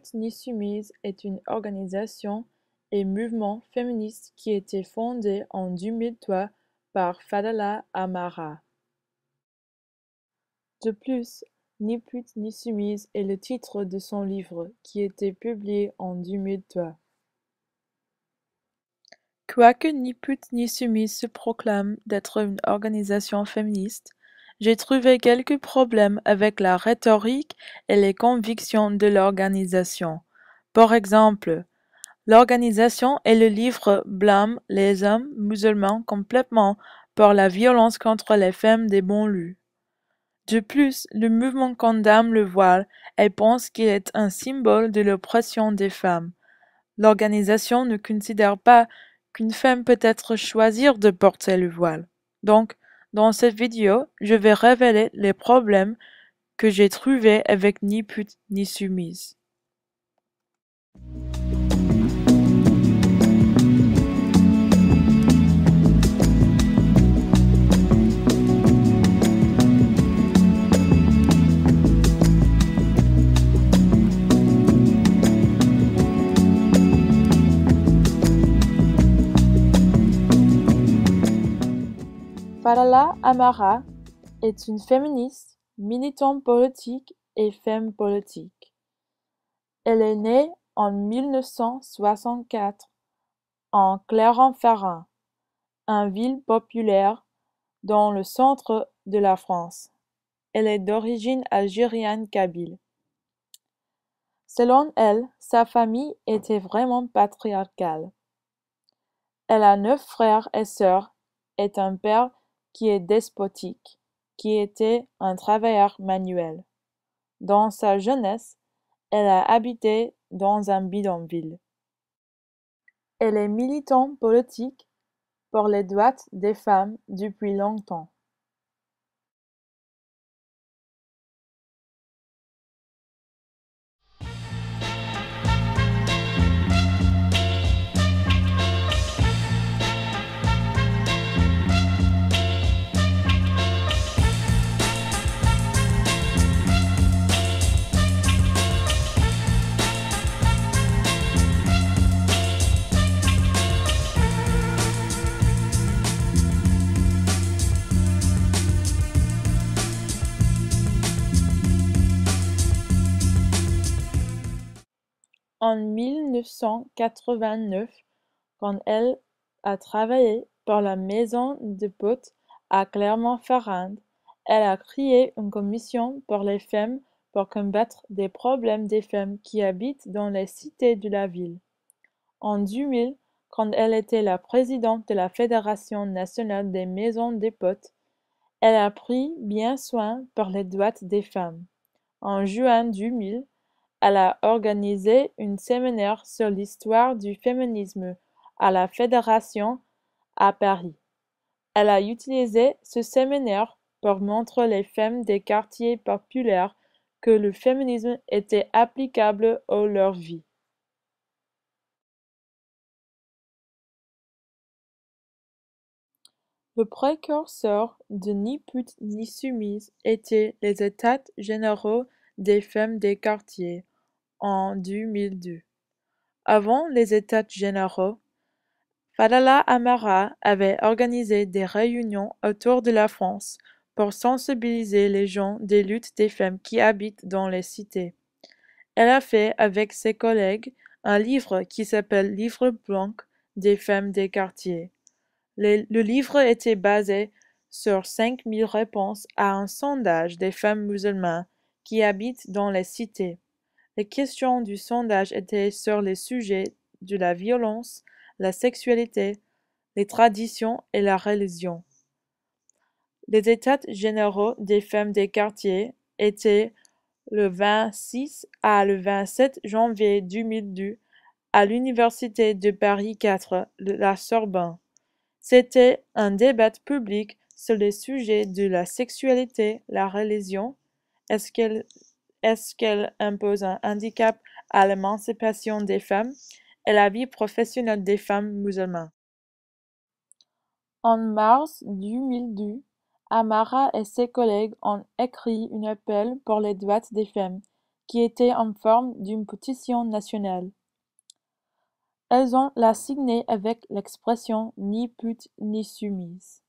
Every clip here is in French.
putes ni soumises est une organisation et mouvement féministe qui a été fondé en 2003 par Fadela Amara. De plus, Ni pute ni soumise est le titre de son livre, qui a été publié en 2003. Quoique Ni pute ni soumise se proclame d'être une organisation féministe, j'ai trouvé quelques problèmes avec la rhétorique et les convictions de l'organisation. Par exemple, l'organisation et le livre blâment les hommes musulmans complètement pour la violence contre les femmes des banlieues. De plus, le mouvement condamne le voile et pense qu'il est un symbole de l'oppression des femmes. L'organisation ne considère pas qu'une femme peut être choisir de porter le voile. Donc, dans cette vidéo, je vais révéler les problèmes que j'ai trouvés avec Ni pute ni soumise. Fadela Amara est une féministe, militante politique et femme politique. Elle est née en 1964 en Clermont-Ferrand, une ville populaire dans le centre de la France. Elle est d'origine algérienne kabyle. Selon elle, sa famille était vraiment patriarcale. Elle a 9 frères et sœurs et un père qui est despotique, qui était un travailleur manuel. Dans sa jeunesse, elle a habité dans un bidonville. Elle est militante politique pour les droits des femmes depuis longtemps. En 1989, quand elle a travaillé pour la maison de potes à Clermont-Ferrand, elle a créé une commission pour les femmes pour combattre des problèmes des femmes qui habitent dans les cités de la ville. En 2000, quand elle était la présidente de la Fédération nationale des maisons des potes, elle a pris bien soin pour les droits des femmes. En juin 2000, elle a organisé un séminaire sur l'histoire du féminisme à la Fédération à Paris. Elle a utilisé ce séminaire pour montrer aux femmes des quartiers populaires que le féminisme était applicable à leur vie. Le précurseur de Ni pute ni soumise était les États généraux des femmes des quartiers en 2002. Avant les États généraux, Fadela Amara avait organisé des réunions autour de la France pour sensibiliser les gens des luttes des femmes qui habitent dans les cités. Elle a fait avec ses collègues un livre qui s'appelle Livre blanc des femmes des quartiers. Le livre était basé sur 5000 réponses à un sondage des femmes musulmanes qui habitent dans les cités. Les questions du sondage étaient sur les sujets de la violence, la sexualité, les traditions et la religion. Les états généraux des femmes des quartiers étaient le 26 à le 27 janvier 2002 à l'Université de Paris 4, la Sorbonne. C'était un débat public sur les sujets de la sexualité, la religion, est-ce qu'elle impose un handicap à l'émancipation des femmes et la vie professionnelle des femmes musulmanes. En mars 2002, Amara et ses collègues ont écrit un appel pour les droits des femmes qui était en forme d'une pétition nationale. Elles ont la signée avec l'expression ni pute ni soumise.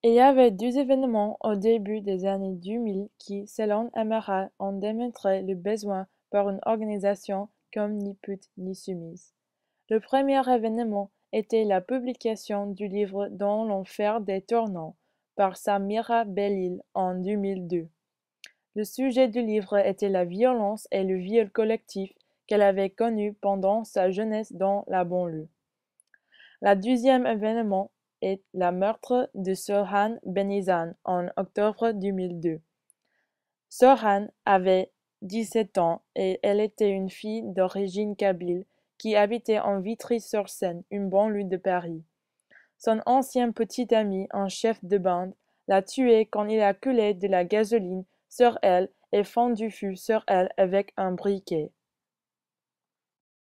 Il y avait deux événements au début des années 2000 qui, selon Amara, ont démontré le besoin par une organisation comme Ni pute ni soumise. Le premier événement était la publication du livre Dans l'enfer des tournants par Samira Belil en 2002. Le sujet du livre était la violence et le viol collectif qu'elle avait connu pendant sa jeunesse dans la banlieue. Le deuxième événement est le meurtre de Sorhan Benizan en octobre 2002. Sorhan avait 17 ans et elle était une fille d'origine kabyle qui habitait en Vitry-sur-Seine, une banlieue de Paris. Son ancien petit ami, un chef de bande, l'a tuée quand il a coulé de la gasoline sur elle et fendu feu sur elle avec un briquet.